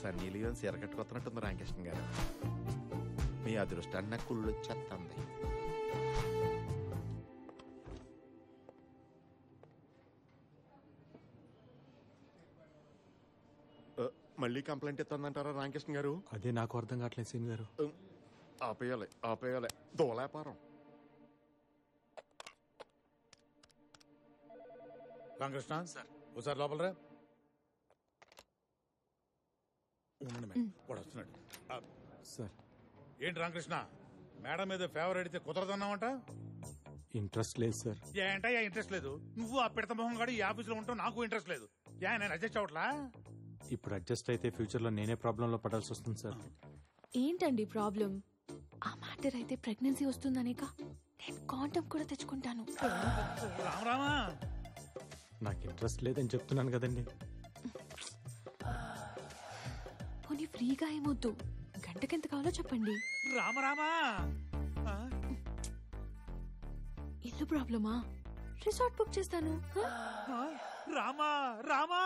Sunny Leone సీర కట్టుకొస్తున్నట్టుంది రామకృష్ణ గారు. మీ అదృష్టాన్ని నాకు కుళ్ళు వచ్చేస్తుంది. మళ్ళీ కంప్లైంట్ ఇస్తుందంటారా రామకృష్ణ గారు? అదే నాకు అర్థం కావట్లేదు సీన్ గారు. ఆపేయాలి దోలాపారం. రామకృష్ణ సార్ ఒకసారి లోపలరా. వాడు వస్తున్నాడు సార్. ఏంటి రామకృష్ణ, మేడం మీద ఫేవర్ అడిగితే కుదరదన్నావంట? ఇంట్రెస్ట్ లేదు సార్. ఏంటయ్యా ఇంట్రెస్ట్ లేదు? నువ్వు ఆ పిడత మొహం గాడు ఈ ఆఫీసులో ఉంటావు, నాకు ఇంట్రెస్ట్ లేదు. నేను అడ్జస్ట్ అవట్లా. ఇప్పుడు అడ్జస్ట్ అయితే ఫ్యూచర్ లో నేనే ప్రాబ్లం లో పడాల్సి వస్తుంది సార్. ఏంటండి ప్రాబ్లం? ఆ మ్యాటర్ అయితే ప్రెగ్నెన్సీ వస్తుందనేక నేను కాండం కూడా తెచ్చుకుంటాను. రామరామా, నాకు ఇంట్రెస్ట్ లేదని చెప్తున్నాను కదండి. పోనీ ఫ్రీగా ఏమొద్దు, గంటకెంత కావాలో చెప్పండి. రామరామా, ఇల్లు ప్రాబ్లమా? రిసార్ట్ బుక్ చేస్తాను. రామా రామా,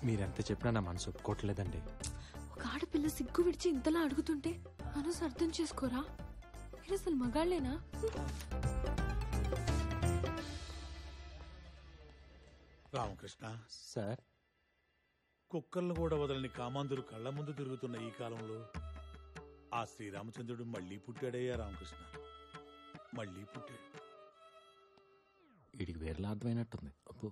మీరెంత చెప్పినా నా మనసు ఒప్పుకోవట్లేదండి. ఒక ఆడపిల్ల సిగ్గు విడిచి ఇంతలా అడుగుతుంటే మనసు అర్థం చేసుకోరా? మీరు అసలు మగాళ్ళేనా? రామకృష్ణ సార్, కుక్కలను కూడా వదలని కామాంధులు కళ్ల ముందు తిరుగుతున్న ఈ కాలంలో ఆ శ్రీరామచంద్రుడు మళ్లీ పుట్టాడయ్యా. రామకృష్ణ మళ్లీ పుట్టాడు. వీడికి వేరేలా అర్థమైనట్టుంది. అప్పు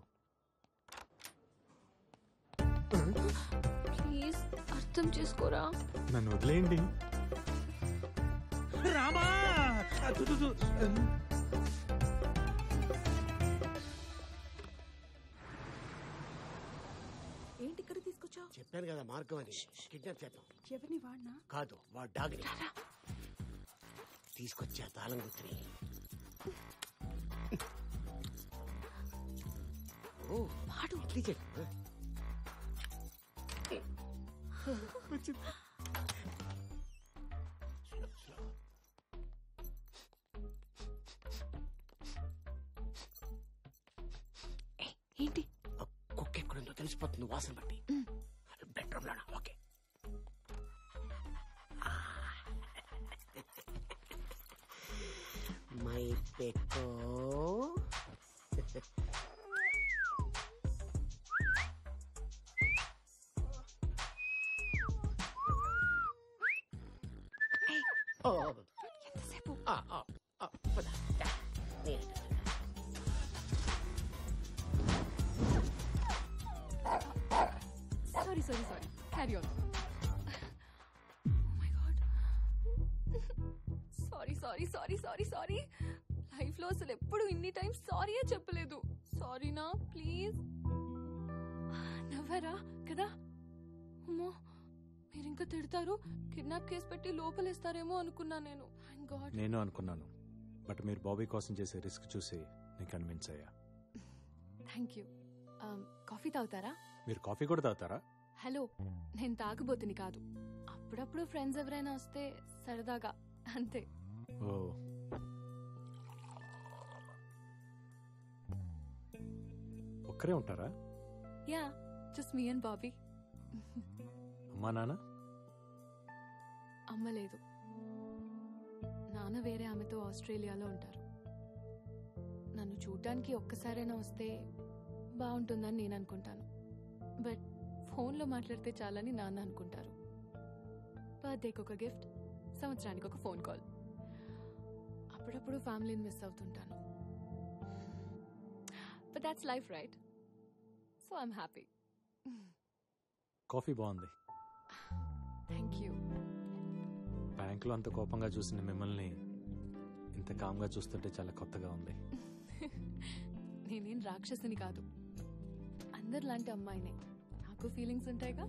ప్లీజ్ అర్థం చేసుకోరా. నన్ను వదిలేయండి. రామా, ఏంటి ఇక్కడ తీసుకొచ్చావు? చెప్పాను కదా మార్గం అని. కిడ్నాప్ చేద్దాం. ఎవరిని? వాడినా? కాదు, వాడు డాగ్ని తీసుకొచ్చా. తాళం గుర్తుని. వాడు ఏంటి? కుక్క ఎక్కడుందో తెలిసిపోతుంది వాసన బట్టి. బెడ్రూమ్ లోనా? ఓకే. మై పెక్కో ఎంతసేపు? Sorry carry on. My God, sorry. Life లో అసలు ఎప్పుడు ఇన్ని టైం సారీయే చెప్పలేదు. సారీనా? ప్లీజ్. నవ్వరా కదా? అమ్మో, మీరింకా తిడతారు. కిడ్నాప్ కేసు పెట్టి లోపలేస్తారేమో అనుకున్నా నేను. నేను అనుకున్నాను, బట్ మీరు బాబీ కోసం చేసే రిస్క్ చూసి నేను కన్విన్స్ అయ్యా. Thank you. కాఫీ తాగుతారా? మీరు కాఫీ కూడా తాగుతారా? హలో, నేను తాగబోతుని కాదు. అప్పుడప్పుడు ఫ్రెండ్స్ ఎవరైనా వస్తే సరదాగా, అంతే. ఓ, ఒక్కరే ఉంటారా? Yeah, just me and Bobby. అమ్మా నాన్న? అమ్మ లేదు. నాన్న వేరే ఆమెతో ఆస్ట్రేలియాలో ఉంటారు. నన్ను చూడ్డానికి ఒక్కసారైనా వస్తే బాగుంటుందని నేను అనుకుంటాను. బట్ ఫోన్లో మాట్లాడితే చాలని నాన్న అనుకుంటారు. బర్త్డేకి ఒక గిఫ్ట్, సంవత్సరానికి ఒక ఫోన్ కాల్. అప్పుడప్పుడు ఫ్యామిలీని మిస్ అవుతుంటాను. But that's life, right? So I'm happy. Coffee బాగుంది. Thank you. బ్యాంకులో అంత కోపంగా చూసిన మిమ్మల్ని ఇంత కామ్గా చూస్తుంటే చాలా కొత్తగా ఉంది. నేనేం రాక్షసుని కాదు, అందరిలాంటి అమ్మాయినే. నాకు ఫీలింగ్స్ ఉంటాయిగా.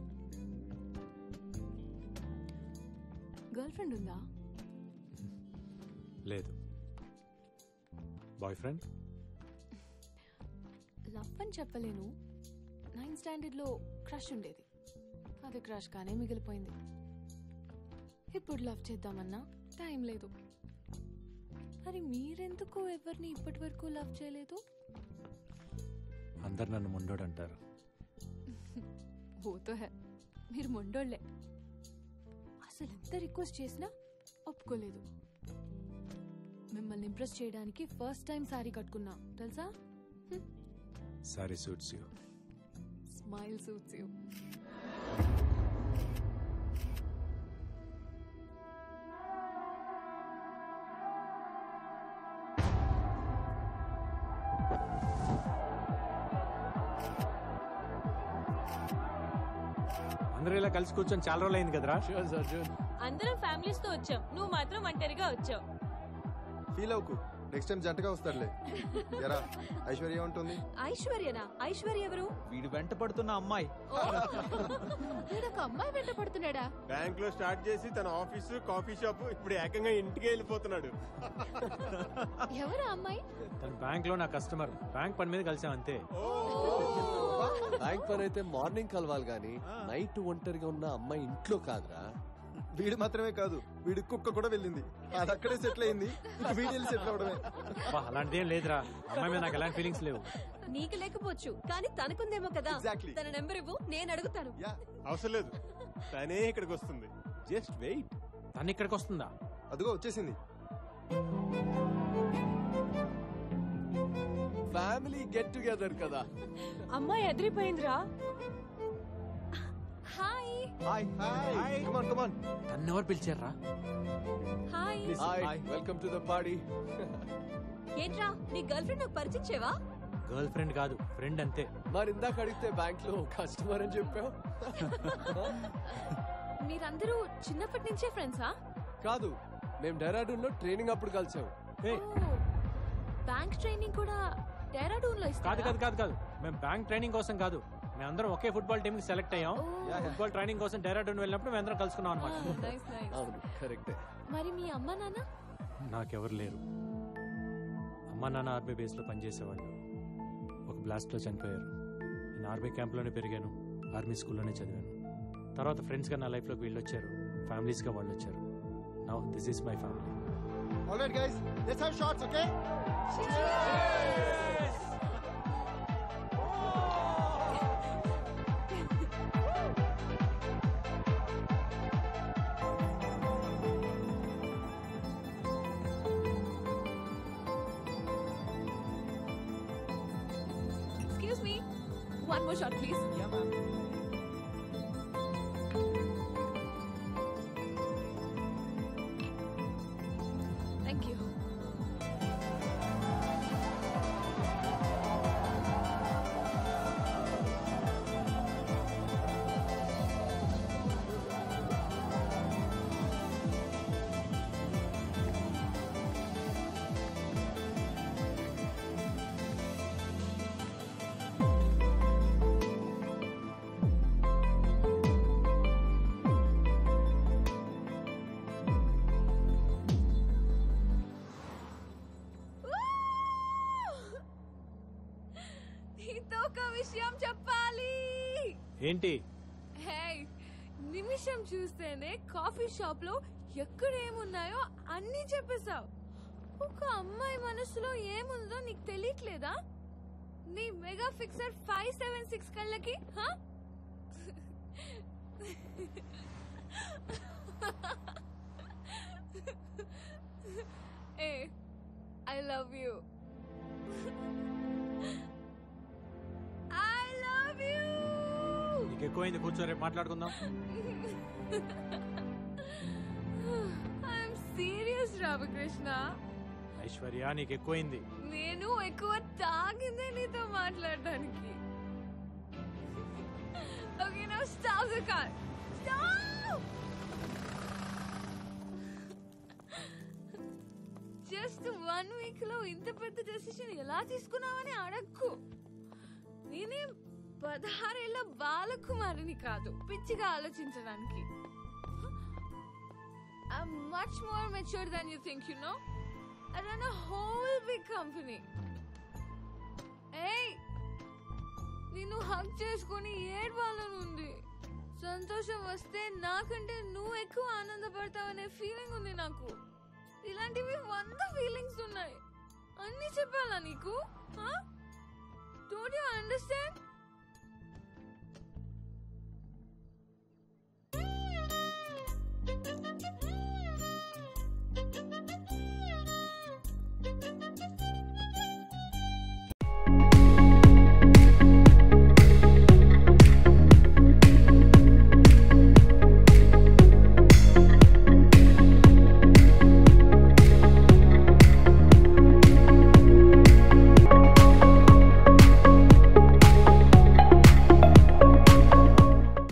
గర్ల్ ఫ్రెండ్ ఉందా? లేదు. Boy friend? లవ్ అని చెప్పలేను. 9th స్టాండర్డ్ లో క్రష్ ఉండేది. అది క్రష్ గానే మిగిలిపోయింది. ఇప్పుడు లవ్ చేద్దామన్నా టైం లేదు. మరి మీరెందుకు ఎవరిని ఇప్పటి వరకు లవ్ చేయలేదు? అందరు నన్ను మొండోడు అంటారు. బోతో హే, మీరు మొండోళ్లే. అసలు ఎంత రిక్వెస్ట్ చేసినా ఒప్పుకోలేదు. మిమ్మల్ని ఇంప్రెస్ చేయడానికి ఫస్ట్ టైం సారీ కట్టుకున్నా తెలుసా. Sorry suits you. Smile suits you. అందరూ ఇలా కలిసి కూర్చొని చాలా రోజులు అయింది కదరా. అందరం ఫ్యామిలీస్ తో వచ్చాం, నువ్వు మాత్రం ఒంటరిగా వచ్చావు. ఫీల్ అవుకు, నెక్స్ట్ టైం జంటగా వస్తాడులే. ఎరా ఐశ్వర్య ఉంటుంది. ఐశ్వర్యనా? ఐశ్వర్య ఎవరు? వీడు వెంట పడుతున్న అమ్మాయి. ఒక అమ్మాయి వెంట పడుతున్నాడా? బ్యాంక్ లో స్టార్ట్ చేసి తన ఆఫీసు కాఫీ షాప్ ఇప్పుడు ఏకంగా ఇంటికి వెళ్ళిపోతున్నాడు. ఎవరు అమ్మాయి? తన బ్యాంక్ లో నా కస్టమర్. బ్యాంక్ పని మీద కలిసాం అంతే. బ్యాంక్ పని అయితే మార్నింగ్ కలవాలి గానీ నైట్ ఒంటరిగా ఉన్న అమ్మాయి ఇంట్లో కాదురా. వీడు మాత్రమే కాదు, వీడి కుక్క కూడా వెళ్ళింది. అది అక్కడే సెటిల్ అయింది. వీడియో సెటిల్ అవడమే. అలాంటిదేం లేదురా. అమ్మాయి మీద నాకు ఎలాంటి ఫీలింగ్స్ లేవు. నీకు లేకపోవచ్చు కానీ తనకుందేమో కదా. Exactly. తన నెంబర్ ఇవ్వు, నేను అడుగుతాను. అవసరం లేదు, తనే ఇక్కడికి వస్తుంది. Just wait. తను ఇక్కడికి వస్తుందా? అదిగో వచ్చేసింది. ఫ్యామిలీ గెట్ టుగెదర్ కదా. అమ్మాయి ఎదిరిపోయిందిరా. Hi. Hi hi, come on come on. తను ఎవరు పిలిచారా? Hi. Hi, welcome to the party. ఏంట్రా నీ గర్ల్ ఫ్రెండ్ నాకు పరిచయం చేయవా? గర్ల్ ఫ్రెండ్ కాదు, ఫ్రెండ్ అంతే. మరి ఇందాక అడిగితే బ్యాంక్ లో కస్టమర్ అని చెప్పావు. మీరందరూ చిన్నప్పటి నుంచే ఫ్రెండ్సా? కాదు, మేము డెహ్రాడూన్ లో ట్రైనింగ్ అప్పుడు కలిసాం. బ్యాంక్ ట్రైనింగ్ కూడా డెహ్రాడూన్ లో కాదు ఇస్తారా? కాదు కాదు కాదు, మేము బ్యాంక్ ట్రైనింగ్ కోసం కాదు. మేమందరం ఒకే ఫుట్బాల్ టీమ్ కి సెలెక్ట్ అయ్యాం. ఫుట్బాల్ ట్రైనింగ్ కోసం డెహ్రాడూన్ వెళ్ళినప్పుడు మేమందరం కలుసుకున్నాం అనమాట. Nice, nice. అవును, కరెక్టే. మరి మీ అమ్మ నాన్న? నాకెవరు లేరు. అమ్మా నాన్న ఆర్మీ బేస్ లో పనిచేసేవాళ్ళు. ఒక బ్లాస్ట్ లో చనిపోయారు. నేను ఆర్మీ క్యాంప్ లోనే పెరిగాను, ఆర్మీ స్కూల్లోనే చదివాను. తర్వాత ఫ్రెండ్స్ గా నా లైఫ్ లోకి వీళ్ళు వచ్చారు, ఫ్యామిలీస్ గా వాళ్ళు వచ్చారు. Now this is my family. Alright guys, let's have shots, okay? Excuse me. One more shot, please. Yeah, ma'am. Thank you. నీతో ఒక విషయం చెప్పాలి. ఏంటి? హే, నిమిషం చూస్తేనే కాఫీ షాప్ లో ఎక్కడ ఏమున్నాయో అన్ని చెప్పేశావు. ఒక అమ్మాయి మనసులో ఏముందో నీకు తెలియట్లేదా? నీ మెగా ఫిక్సర్ 576 కళ్ళకి. ఏ, I love you. I love you. నీకు ఎక్కువైంది, కూర్చో, రేపు మాట్లాడుకుందాం. I'm serious, Ramakrishna. ఐశ్వర్య, నీకు ఎక్కువైంది. నేను ఎక్కువ తాగిందే నీతో మాట్లాడడానికి. Okay, now stop the car. Stop! Just 1 week లో ఇంత పెద్ద డెసిషన్ ఎలా తీసుకున్నావని అడక్కు. నేనేం 16 ఏళ్ల బాలకుమారిని కాదు పిచ్చిగా ఆలోచించడానికి. I'm much more mature than you think, you know. I run a whole big company. Hey, నిన్ను హగ్ చేసుకుని ఏడ్వాలనుంది. సంతోషం వస్తే నాకంటే నువ్వు ఎక్కువ ఆనందపడతావనే ఫీలింగ్ ఉంది నాకు. ఇలాంటివి 100 ఫీలింగ్స్ ఉన్నాయి. అన్ని చెప్పాలా నీకు? Don't you understand?